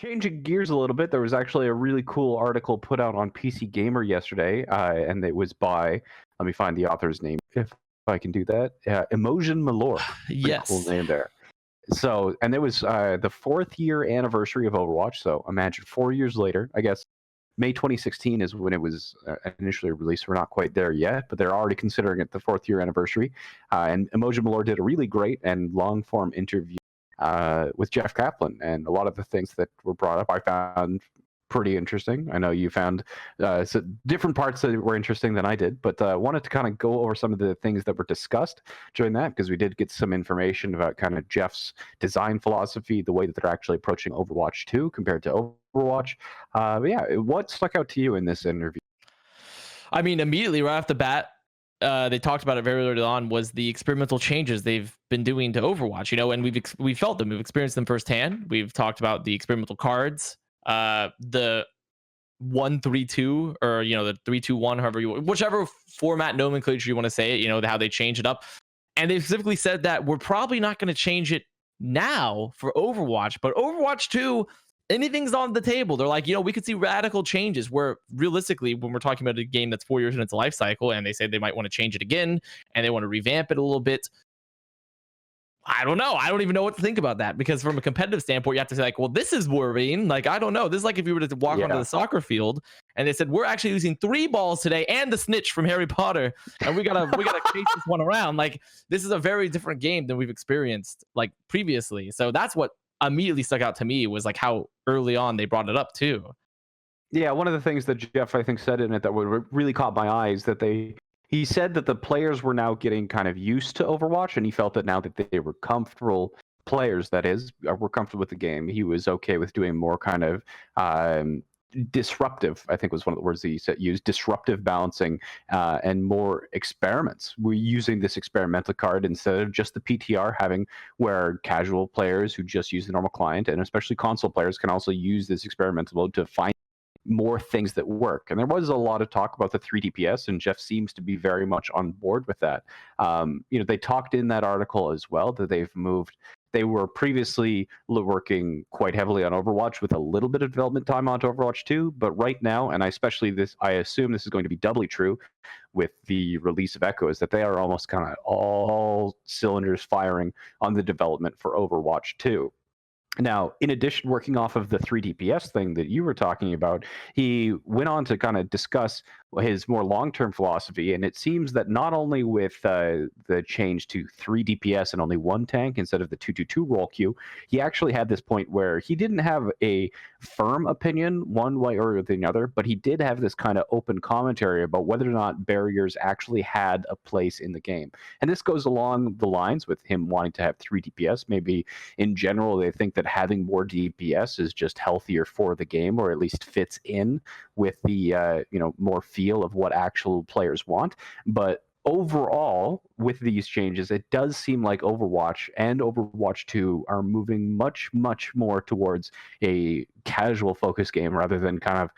Changing gears a little bit, there was actually a really cool article put out on PC Gamer yesterday, and it was by, let me find the author's name if I can do that. Emotion Malort. Pretty cool Yes. name there. So, and it was the 4th year anniversary of Overwatch. So imagine 4 years later, I guess May 2016 is when it was initially released. We're not quite there yet, but they're already considering it the 4th year anniversary. And Emoji Malort did a really great and long form interview with Jeff Kaplan, and a lot of the things that were brought up I found pretty interesting. I know you found different parts that were interesting than I did, but wanted to kind of go over some of the things that were discussed during that, because we did get some information about kind of Jeff's design philosophy, the way that they're actually approaching Overwatch 2 compared to Overwatch. But yeah, what stuck out to you in this interview? I mean, immediately right off the bat, they talked about it very early on, was the experimental changes they've been doing to Overwatch, and we've felt them, we've experienced them firsthand. We've talked about the experimental cards, the 1-3-2, or the 3-2-1, whichever format nomenclature you want to say it, how they change it up. And they specifically said that we're probably not going to change it now for Overwatch, but Overwatch 2, anything's on the table. They're like, we could see radical changes, where realistically, when we're talking about a game that's 4 years in its life cycle, and they say they might want to change it again and they want to revamp it a little bit, I don't know. I don't even know what to think about that, because from a competitive standpoint, you have to say, like, well, this is worrying. Like, I don't know. This is like if you were to walk onto the soccer field and they said, we're actually using 3 balls today and the snitch from Harry Potter, and we gotta chase this one around. Like, this is a very different game than we've experienced like previously. So that's what immediately stuck out to me, was like how early on they brought it up too. Yeah, one of the things that Jeff, I think, said in it that really caught my eye is that he said that the players were now getting kind of used to Overwatch, and he felt that now that they were comfortable, players that is, were comfortable with the game, he was okay with doing more kind of disruptive, I think was one of the words that he said, used, disruptive balancing, and more experiments. We're using this experimental card instead of just the PTR, having where casual players who just use the normal client, and especially console players, can also use this experimental mode to find more things that work. And there was a lot of talk about the 3 DPS, and Jeff seems to be very much on board with that. They talked in that article as well that they've moved. They were previously working quite heavily on Overwatch with a little bit of development time onto Overwatch 2, but right now, and I assume this is going to be doubly true with the release of Echo, is that they are almost kind of all cylinders firing on the development for Overwatch 2. Now, in addition, working off of the 3 DPS thing that you were talking about, he went on to kind of discuss his more long-term philosophy, and it seems that not only with the change to 3 DPS and only 1 tank instead of the 2-2-2 role queue, he actually had this point where he didn't have a firm opinion one way or the other, but he did have this kind of open commentary about whether or not barriers actually had a place in the game. And this goes along the lines with him wanting to have 3 DPS. Maybe in general, they think that having more DPS is just healthier for the game, or at least fits in with the more feel of what actual players want. But overall, with these changes, it does seem like Overwatch and Overwatch 2 are moving much, much more towards a casual focus game rather than kind of,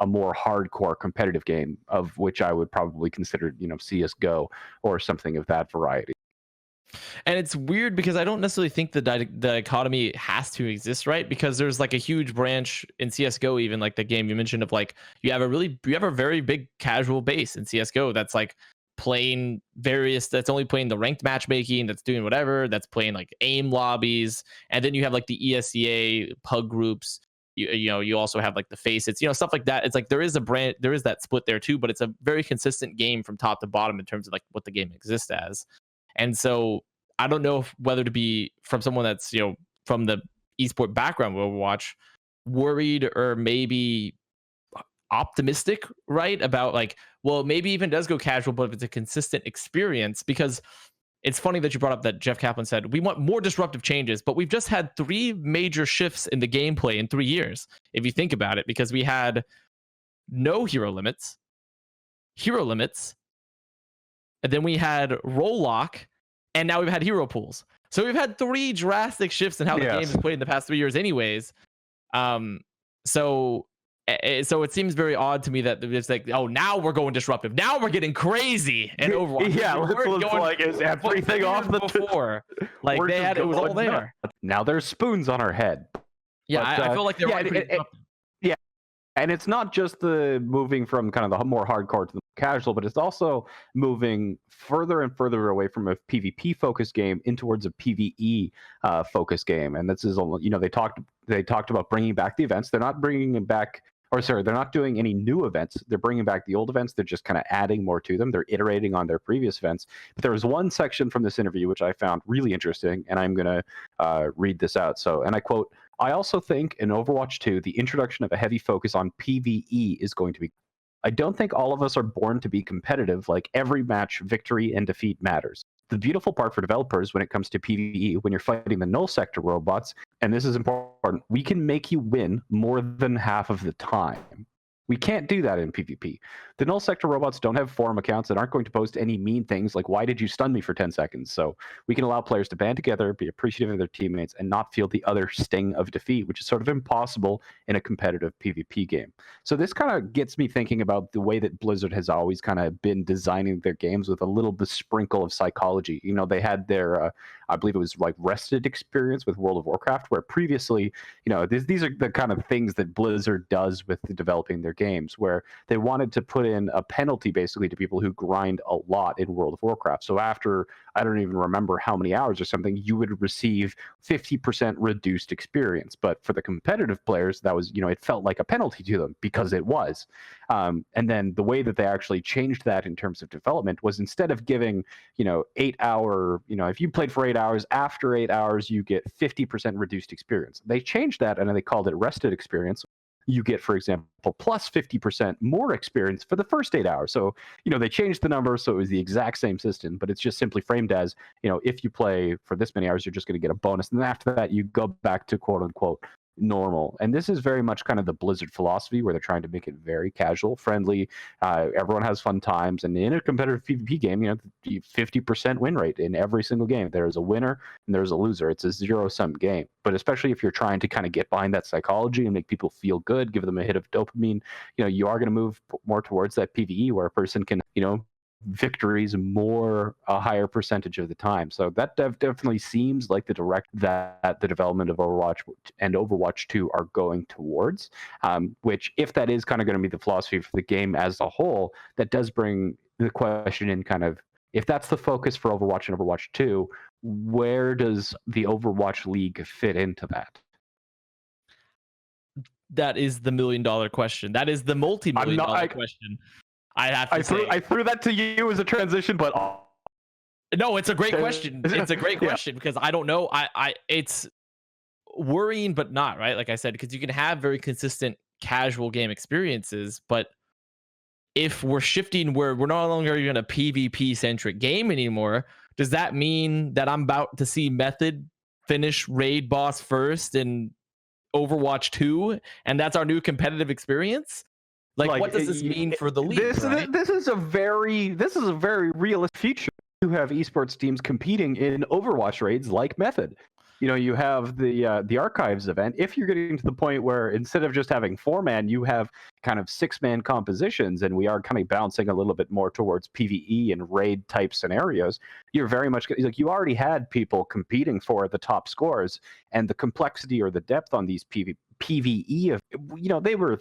a more hardcore competitive game, of which I would probably consider, CSGO or something of that variety. And it's weird because I don't necessarily think the dichotomy has to exist, right? Because there's like a huge branch in CS:GO, even like the game you mentioned, of like you have a very big casual base in CS:GO that's like playing that's only playing the ranked matchmaking, that's doing whatever, that's playing like aim lobbies, and then you have like the ESEA pug groups. You also have like the Facets, stuff like that. It's like there is that split there too, but it's a very consistent game from top to bottom in terms of like what the game exists as. And so I don't know whether to be, from someone that's, from the esport background of Overwatch, worried or maybe optimistic, right? About like, well, maybe even does go casual, but if it's a consistent experience, because it's funny that you brought up that Jeff Kaplan said, we want more disruptive changes, but we've just had 3 major shifts in the gameplay in 3 years, if you think about it, because we had no hero limits, and then we had role lock, and now we've had hero pools. So we've had 3 drastic shifts in how the game is played in the past 3 years anyways. So it seems very odd to me that it's like, oh, now we're going disruptive. Now we're getting crazy in Overwatch. Yeah, let's like, is everything off the before? Like, it was all there. Now there's spoons on our head. Yeah, But I feel like they're yeah, already pretty disruptive. yeah, and it's not just the moving from kind of the more hardcore to the casual, but it's also moving further and further away from a PvP focused game in towards a PvE focused game. And this is, they talked about bringing back the events. They're not bringing it back, or sorry, they're not doing any new events. They're bringing back the old events. They're just kind of adding more to them. They're iterating on their previous events. But there was one section from this interview which I found really interesting, and I'm going to read this out. So, and I quote, "I also think in Overwatch 2, the introduction of a heavy focus on PvE is going to be. I don't think all of us are born to be competitive, like every match, victory and defeat matters. The beautiful part for developers when it comes to PvE, when you're fighting the null sector robots, and this is important, we can make you win more than half of the time. We can't do that in PvP. The null sector robots don't have forum accounts and aren't going to post any mean things like, why did you stun me for 10 seconds? So we can allow players to band together, be appreciative of their teammates, and not feel the other sting of defeat, which is sort of impossible in a competitive PvP game." So this kind of gets me thinking about the way that Blizzard has always kind of been designing their games with a little bit sprinkle of psychology. They had their, I believe it was like rested experience with World of Warcraft, where previously, these are the kind of things that Blizzard does with developing their games, where they wanted to put in a penalty basically to people who grind a lot in World of Warcraft. So after, I don't even remember how many hours or something, you would receive 50% reduced experience. But for the competitive players, that was, it felt like a penalty to them because it was. And then the way that they actually changed that in terms of development was, instead of giving, 8-hour, if you played for 8 hours, after 8 hours, you get 50% reduced experience. They changed that and they called it rested experience. You get, for example, plus 50% more experience for the first 8 hours. So, they changed the number so it was the exact same system, but it's just simply framed as, if you play for this many hours, you're just going to get a bonus. And then after that, you go back to quote unquote normal. And this is very much kind of the Blizzard philosophy, where they're trying to make it very casual, friendly. Everyone has fun times. And in a competitive PvP game, 50% win rate in every single game. There's a winner and there's a loser. It's a zero-sum game. But especially if you're trying to kind of get behind that psychology and make people feel good, give them a hit of dopamine, you are going to move more towards that PvE, where a person can, victories a higher percentage of the time. So that definitely seems like the direct that the development of Overwatch and Overwatch 2 are going towards, which, if that is kind of going to be the philosophy for the game as a whole, that does bring the question in, kind of, if that's the focus for Overwatch and Overwatch 2, where does the Overwatch League fit into that? That is the $1 million question. That is the multi-million dollar question. I have to say. I threw that to you as a transition, but no, it's a great question. It's a great question because I don't know. It's worrying, but not, right? Like I said, because you can have very consistent casual game experiences, but if we're shifting where we're no longer even a PvP centric game anymore, does that mean that I'm about to see Method finish raid boss first in Overwatch 2, and that's our new competitive experience? Like what does this mean for the league? This is a very realistic future. You have esports teams competing in Overwatch raids like Method. You have the archives event. If you're getting to the point where, instead of just having 4-man, you have kind of 6-man compositions, and we are kind of bouncing a little bit more towards PvE and raid type scenarios, you're very much like, you already had people competing for the top scores, and the complexity or the depth on these PvE, they were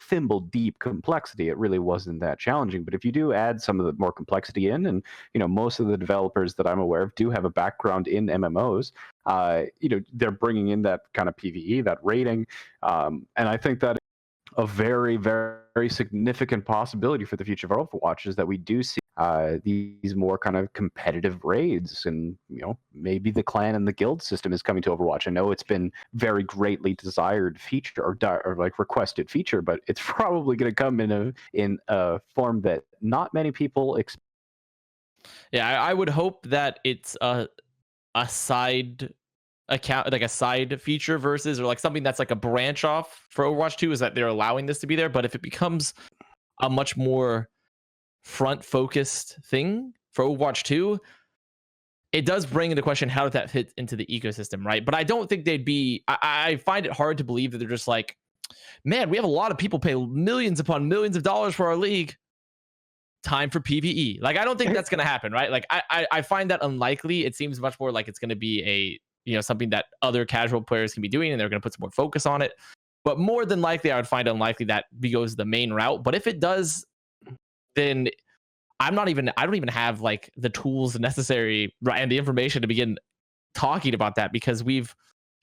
thimble deep complexity. It really wasn't that challenging. But if you do add some of the more complexity in, and most of the developers that I'm aware of do have a background in MMOs, they're bringing in that kind of PvE, that rating, and I think that a very, very significant possibility for the future of Overwatch is that we do see these more kind of competitive raids, and maybe the clan and the guild system is coming to Overwatch. I know it's been very greatly desired feature, or like requested feature, but it's probably going to come in a form that not many people expect. Yeah, I would hope that it's a side account, like a side feature versus, or like something that's like a branch off for Overwatch 2, is that they're allowing this to be there. But if it becomes a much more front focused thing for Overwatch 2, it does bring into question, how did that fit into the ecosystem, right? But I don't think they'd be, I find it hard to believe that they're just like, man, we have a lot of people pay millions upon millions of dollars for our league, time for PvE. Like, I don't think that's going to happen, right? Like, I find that unlikely. It seems much more like it's going to be something that other casual players can be doing, and they're going to put some more focus on it. But more than likely, I would find unlikely that goes the main route. But if it does, then I don't even have like the tools necessary and the information to begin talking about that, because we've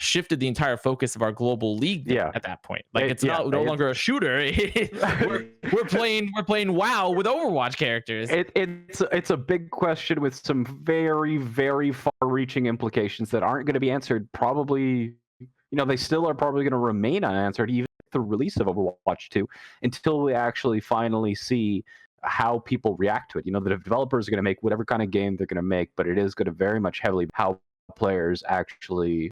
shifted the entire focus of our global league at that point. Like it's no longer a shooter. we're playing WoW with Overwatch characters. It's a big question with some very, very far-reaching implications that aren't going to be answered. Probably, they still are probably going to remain unanswered even at the release of Overwatch 2 until we actually finally see how people react to it. The developers are going to make whatever kind of game they're going to make, but it is going to very much heavily how players actually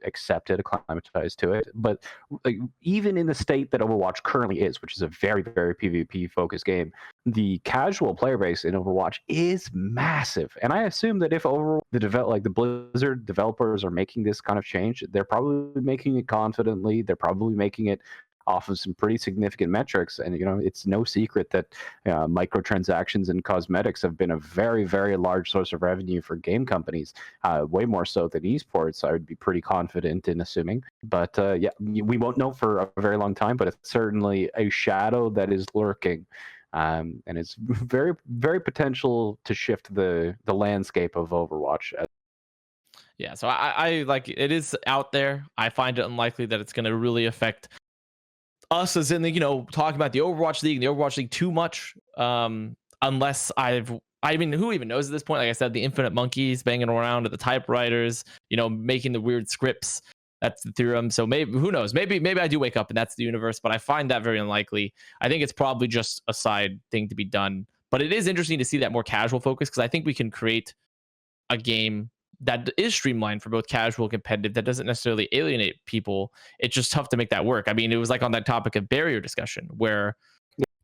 accept it, acclimatize to it. But like, even in the state that Overwatch currently is, which is a very, very PvP focused game, the casual player base in Overwatch is massive. And I assume that if the Blizzard developers are making this kind of change, they're probably making it confidently. They're probably making it off of some pretty significant metrics. And it's no secret that microtransactions and cosmetics have been a very, very large source of revenue for game companies, way more so than esports, I would be pretty confident in assuming. But we won't know for a very long time, but it's certainly a shadow that is lurking, and it's very, very potential to shift the landscape of Overwatch. Yeah, so I like, it is out there. I find it unlikely that it's going to really affect us as in the talking about the Overwatch League and the Overwatch League too much, unless who even knows at this point? Like I said, the infinite monkeys banging around at the typewriters, making the weird scripts. That's the theorem. So maybe, who knows? Maybe I do wake up and that's the universe, but I find that very unlikely. I think it's probably just a side thing to be done. But it is interesting to see that more casual focus, because I think we can create a game that is streamlined for both casual and competitive, that doesn't necessarily alienate people. It's just tough to make that work. I mean, it was like on that topic of barrier discussion, where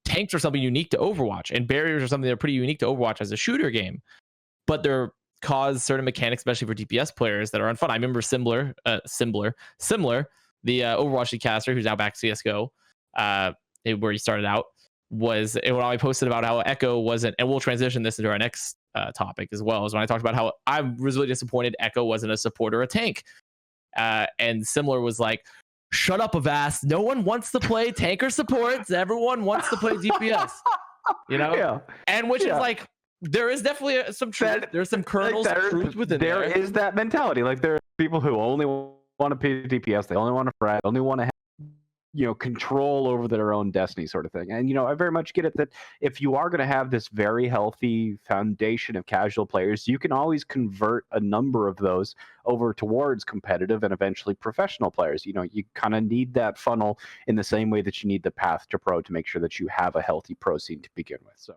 tanks are something unique to Overwatch, and barriers are something that are pretty unique to Overwatch as a shooter game, but they're cause certain mechanics, especially for DPS players, that are unfun. I remember Similar, the Overwatch League caster who's now back to CSGO, where he started out, was when I posted about how Echo wasn't, and we'll transition this into our next topic as well, is when I talked about how I was really disappointed Echo wasn't a support or a tank, and Similar was like, shut up, Avast, no one wants to play tank or supports, everyone wants to play DPS. And which is like, there is definitely some truth. There's some kernels of truth within there. There is that mentality. Like, there are people who only want to play DPS, they only want to fret, only want to have control over their own destiny, sort of thing. And I very much get it that if you are going to have this very healthy foundation of casual players, you can always convert a number of those over towards competitive and eventually professional players. You kind of need that funnel in the same way that you need the path to pro to make sure that you have a healthy pro scene to begin with. So